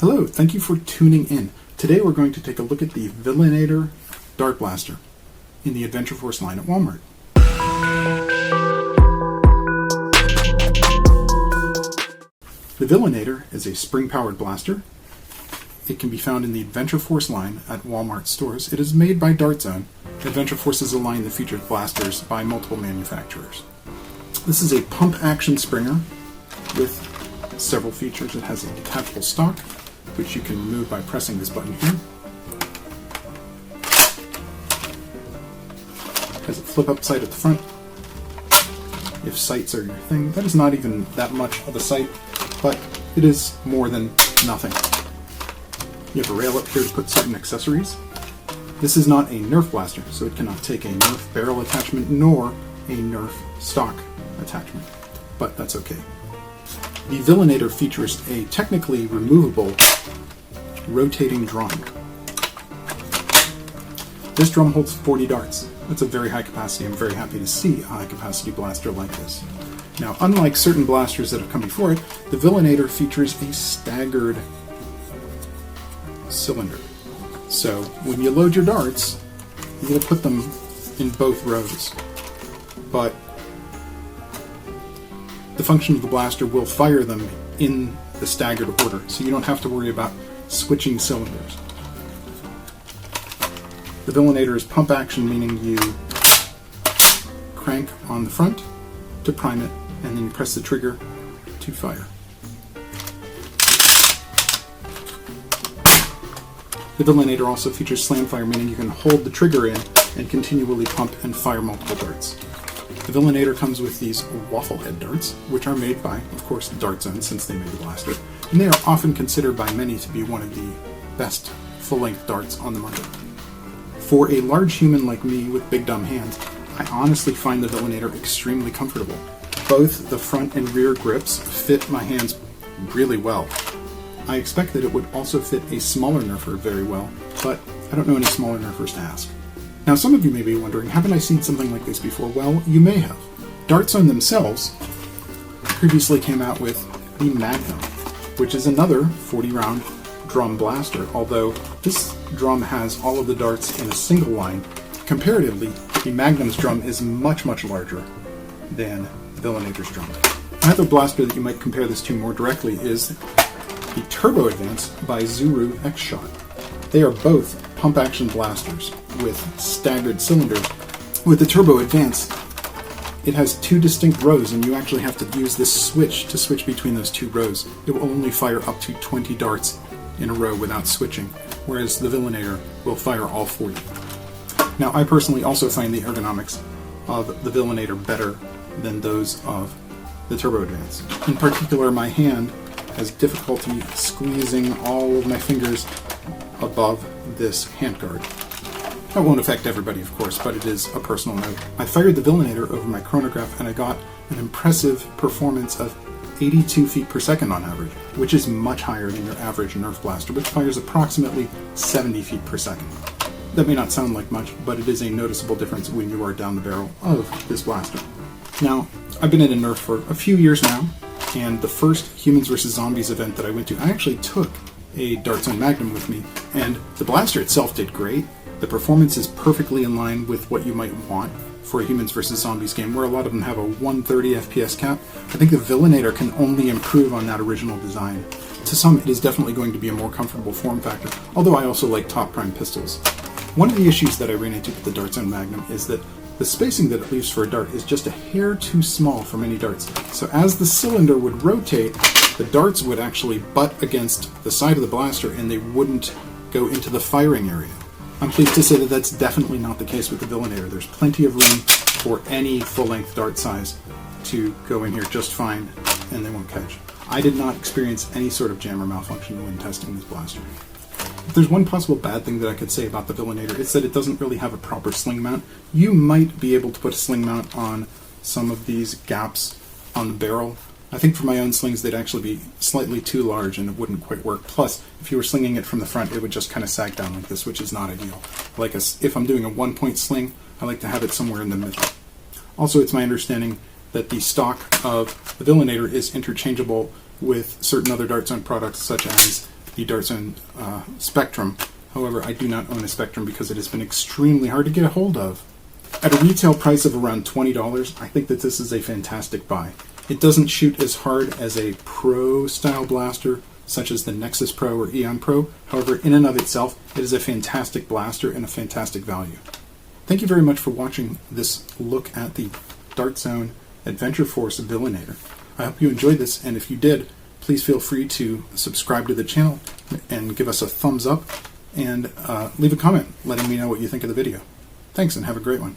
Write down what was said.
Hello, thank you for tuning in. Today we're going to take a look at the Villainator Dart Blaster in the Adventure Force line at Walmart. The Villainator is a spring-powered blaster. It can be found in the Adventure Force line at Walmart stores. It is made by Dart Zone. Adventure Force is a line that features blasters by multiple manufacturers. This is a pump-action springer with several features. It has a detachable stock, which you can remove by pressing this button here. It has a flip-up sight at the front, if sights are your thing. That is not even that much of a sight, but it is more than nothing. You have a rail up here to put certain accessories. This is not a Nerf blaster, so it cannot take a Nerf barrel attachment nor a Nerf stock attachment, but that's okay. The Villainator features a technically removable rotating drum. This drum holds 40 darts. That's a very high capacity. I'm very happy to see a high capacity blaster like this. Now, unlike certain blasters that have come before it, the Villainator features a staggered cylinder. So when you load your darts, you're going to put them in both rows. But the function of the blaster will fire them in the staggered order, so you don't have to worry about switching cylinders. The Villainator is pump action, meaning you crank on the front to prime it, and then you press the trigger to fire. The Villainator also features slam fire, meaning you can hold the trigger in and continually pump and fire multiple darts. The Villainator comes with these Waffle head darts, which are made by, of course, Dart Zone, since they made the blaster, and they are often considered by many to be one of the best full-length darts on the market. For a large human like me with big dumb hands, I honestly find the Villainator extremely comfortable. Both the front and rear grips fit my hands really well. I expect that it would also fit a smaller Nerfer very well, but I don't know any smaller Nerfers to ask. Now, some of you may be wondering, haven't I seen something like this before? Well, you may have. Dart Zone themselves previously came out with the Magnum, which is another 40-round drum blaster, although this drum has all of the darts in a single line. Comparatively, the Magnum's drum is much, much larger than the Villainator's drum. Another blaster that you might compare this to more directly is the Turbo Advance by Zuru X-Shot. They are both pump-action blasters with staggered cylinders. With the Turbo Advance, it has two distinct rows, and you actually have to use this switch to switch between those two rows. It will only fire up to 20 darts in a row without switching, whereas the Villainator will fire all 40. Now, I personally also find the ergonomics of the Villainator better than those of the Turbo Advance. In particular, my hand has difficulty squeezing all of my fingers above this handguard. That won't affect everybody, of course, but it is a personal note. I fired the Villainator over my chronograph and I got an impressive performance of 82 feet per second on average, which is much higher than your average Nerf blaster, which fires approximately 70 feet per second. That may not sound like much, but it is a noticeable difference when you are down the barrel of this blaster. Now, I've been in a Nerf for a few years now, and the first Humans vs. Zombies event that I went to, I actually took a Dart Zone Magnum with me, and the blaster itself did great. The performance is perfectly in line with what you might want for a Humans vs. Zombies game, where a lot of them have a 130 FPS cap. I think the Villainator can only improve on that original design. To some, it is definitely going to be a more comfortable form factor, although I also like top prime pistols. One of the issues that I ran into with the Dart Zone Magnum is that the spacing that it leaves for a dart is just a hair too small for many darts. So as the cylinder would rotate, the darts would actually butt against the side of the blaster and they wouldn't go into the firing area. I'm pleased to say that that's definitely not the case with the Villainator. There's plenty of room for any full-length dart size to go in here just fine, and they won't catch. I did not experience any sort of jam or malfunction when testing this blaster. If there's one possible bad thing that I could say about the Villainator, it's that it doesn't really have a proper sling mount. You might be able to put a sling mount on some of these gaps on the barrel. I think for my own slings they'd actually be slightly too large and it wouldn't quite work. Plus, if you were slinging it from the front, it would just kind of sag down like this, which is not ideal. If I'm doing a one-point sling, I like to have it somewhere in the middle. Also, it's my understanding that the stock of the Villainator is interchangeable with certain other Dart Zone products, such as the Dart Zone Spectrum. However, I do not own a Spectrum because it has been extremely hard to get a hold of. At a retail price of around $20, I think that this is a fantastic buy. It doesn't shoot as hard as a pro-style blaster, such as the Nexus Pro or Eon Pro. However, in and of itself, it is a fantastic blaster and a fantastic value. Thank you very much for watching this look at the Dart Zone Adventure Force Villainator. I hope you enjoyed this, and if you did, please feel free to subscribe to the channel and give us a thumbs up and leave a comment letting me know what you think of the video. Thanks, and have a great one.